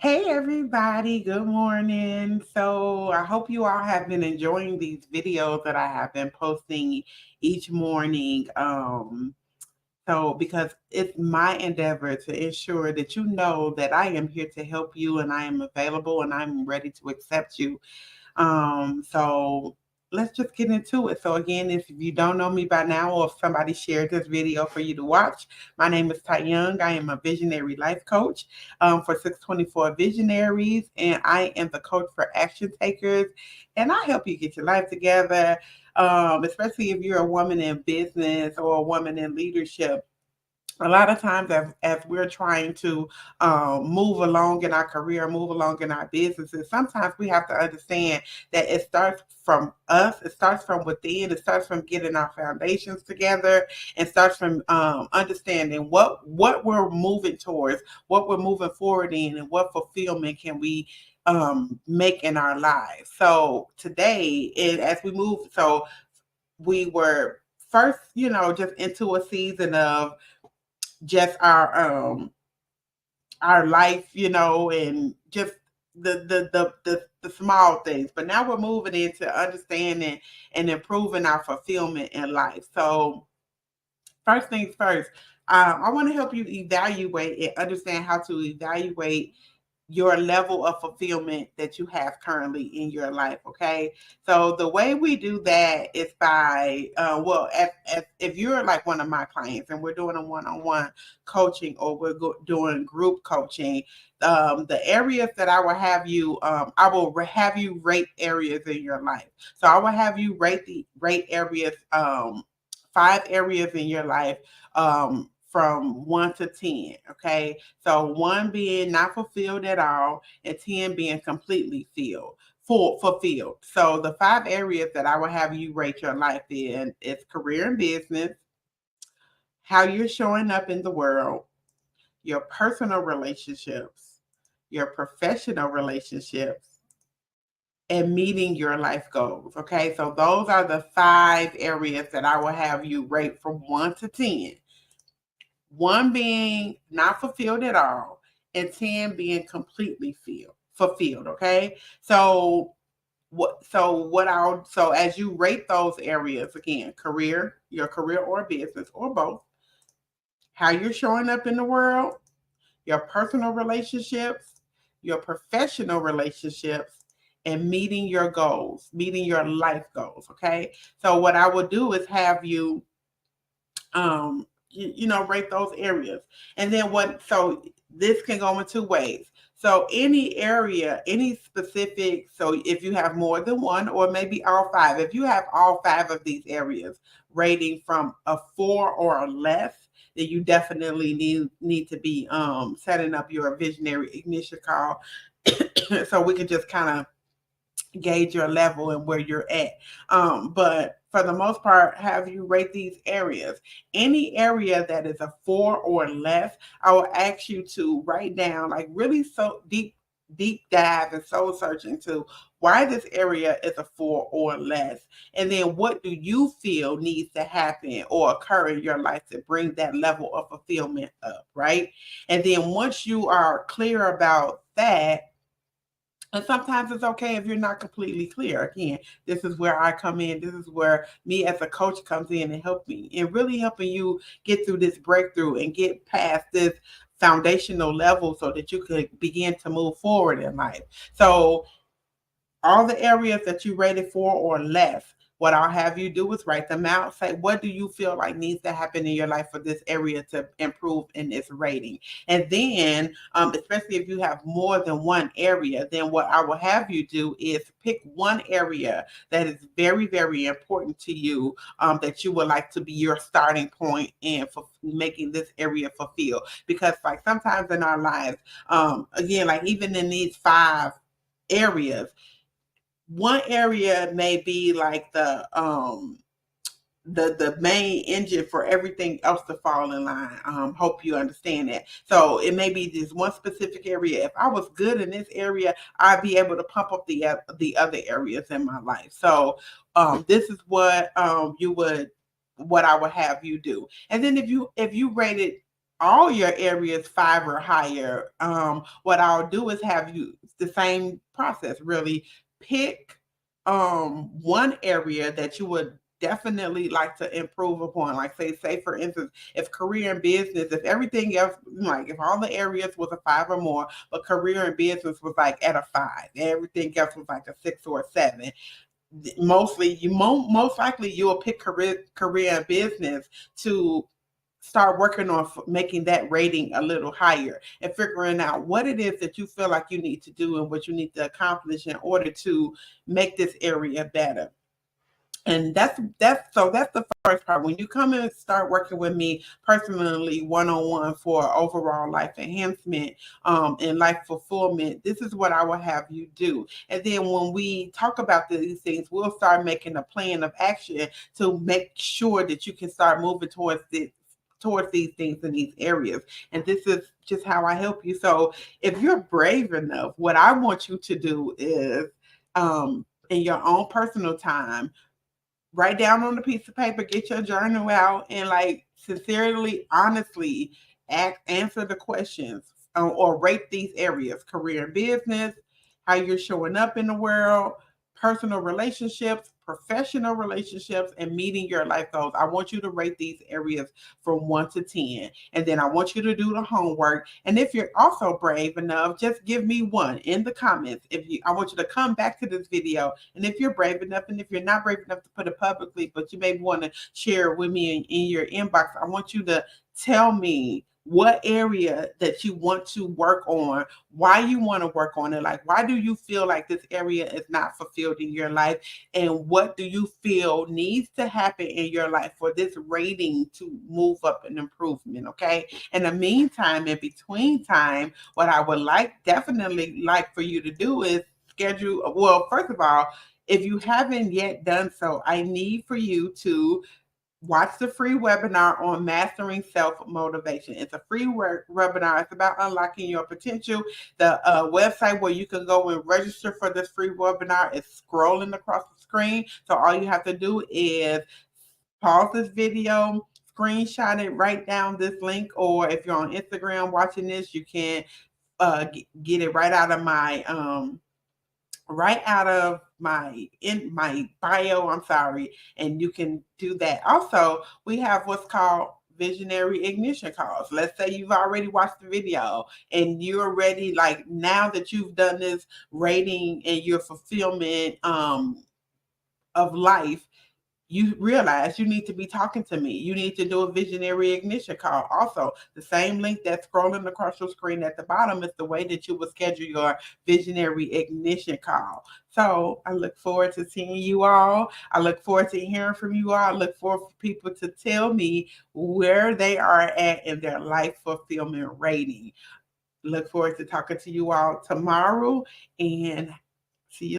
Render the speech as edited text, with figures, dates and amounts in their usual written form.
Hey everybody, good morning. So I hope you all have been enjoying these videos that I have been posting each morning. So because it's my endeavor to ensure that you know that I am here to help you and I am available and I'm ready to accept you. So let's just get into it. So again, if you don't know me by now, or if somebody shared this video for you to watch, my name is Ty Young. I am a visionary life coach for 624 Visionaries, and I am the coach for action takers. And I help you get your life together, especially if you're a woman in business or a woman in leadership. A lot of times as we're trying to move along in our career, move along in our businesses, sometimes we have to understand that it starts from us, it starts from within, it starts from getting our foundations together, and starts from understanding what we're moving towards, what we're moving forward in, and what fulfillment can we make in our lives. So today, as we move, so we were first, just into a season of just our life, and just the small things. But now we're moving into understanding and improving our fulfillment in life. So first things first, I want to help you evaluate and understand how to evaluate your level of fulfillment that you have currently in your life. Okay, so the way we do that is by well, if you're like one of my clients and we're doing a one-on-one coaching, or we're doing group coaching, the areas that I will have you I will have you rate areas in your life. So I will have you rate areas, 5 areas in your life, from 1 to 10. Okay. So 1 being not fulfilled at all, and 10 being completely fulfilled. So the 5 areas that I will have you rate your life in is career and business, how you're showing up in the world, your personal relationships, your professional relationships, and meeting your life goals. Okay. So those are the 5 areas that I will have you rate from 1 to 10. 1 being not fulfilled at all, and 10 being completely fulfilled. Okay. So as you rate those areas, again, your career or business or both, how you're showing up in the world, your personal relationships, your professional relationships, and meeting your goals, meeting your life goals. Okay. So what I will do is have you rate those areas. And then this can go in 2 ways. So any area, any specific, so if you have more than one, or maybe all 5, if you have all 5 of these areas rating from a 4 or less, then you definitely need to be setting up your visionary ignition call so we can just kind of gauge your level and where you're at. But for the most part, have you rate these areas. Any area that is a 4 or less, I will ask you to write down, like really so deep dive and soul search into why this area is a 4 or less. And then what do you feel needs to happen or occur in your life to bring that level of fulfillment up, right? And then once you are clear about that, and sometimes it's okay if you're not completely clear. Again, this is where I come in. This is where me as a coach comes in and help me, and really helping you get through this breakthrough and get past this foundational level so that you could begin to move forward in life. So all the areas that you rated 4 or less, what I'll have you do is write them out. Say, what do you feel like needs to happen in your life for this area to improve in its rating? And then, especially if you have more than one area, then what I will have you do is pick one area that is very, very important to you, that you would like to be your starting point in for making this area fulfilled. Because, like, sometimes in our lives, again, like even in these 5 areas, one area may be like the main engine for everything else to fall in line. Hope you understand that. So it may be this one specific area. If I was good in this area, I'd be able to pump up the other areas in my life. So this is what I would have you do. And then if you rated all your areas 5 or higher, what I'll do is have you the same process really pick one area that you would definitely like to improve upon. Like say for instance, if career and business, if everything else, like if all the areas was a 5 or more, but career and business was like at a 5, everything else was like a 6 or a 7, mostly most likely you'll pick career and business to start working on making that rating a little higher and figuring out what it is that you feel like you need to do and what you need to accomplish in order to make this area better. And that's the first part. When you come and start working with me personally, one-on-one for overall life enhancement and life fulfillment, this is what I will have you do. And then when we talk about these things, we'll start making a plan of action to make sure that you can start moving towards these things in these areas. And this is just how I help you. So if you're brave enough, what I want you to do is in your own personal time, write down on a piece of paper, get your journal out, and like sincerely, honestly, answer the questions or rate these areas: career and business, how you're showing up in the world, personal relationships, professional relationships, and meeting your life goals. I want you to rate these areas from 1 to 10. And then I want you to do the homework. And if you're also brave enough, just give me 1 in the comments. I want you to come back to this video. And if you're brave enough, and if you're not brave enough to put it publicly, but you may want to share it with me in your inbox, I want you to tell me what area that you want to work on, why you want to work on it, like why do you feel like this area is not fulfilled in your life, and what do you feel needs to happen in your life for this rating to move up an improvement. Okay, in the meantime, in between time, what I would definitely like for you to do is schedule, well, first of all, if you haven't yet done so, I need for you to watch the free webinar on mastering self-motivation. It's a free webinar. It's about unlocking your potential. The website where you can go and register for this free webinar is scrolling across the screen. So all you have to do is pause this video, screenshot it, write down this link, or if you're on Instagram watching this, you can get it right out of my in my bio, I'm sorry, and you can do that. Also, we have what's called visionary ignition calls. Let's say you've already watched the video and you're ready, like now that you've done this rating and your fulfillment of life, you realize you need to be talking to me. You need to do a visionary ignition call. Also, the same link that's scrolling across your screen at the bottom is the way that you will schedule your visionary ignition call. So I look forward to seeing you all. I look forward to hearing from you all. I look forward for people to tell me where they are at in their life fulfillment rating. Look forward to talking to you all tomorrow, and see you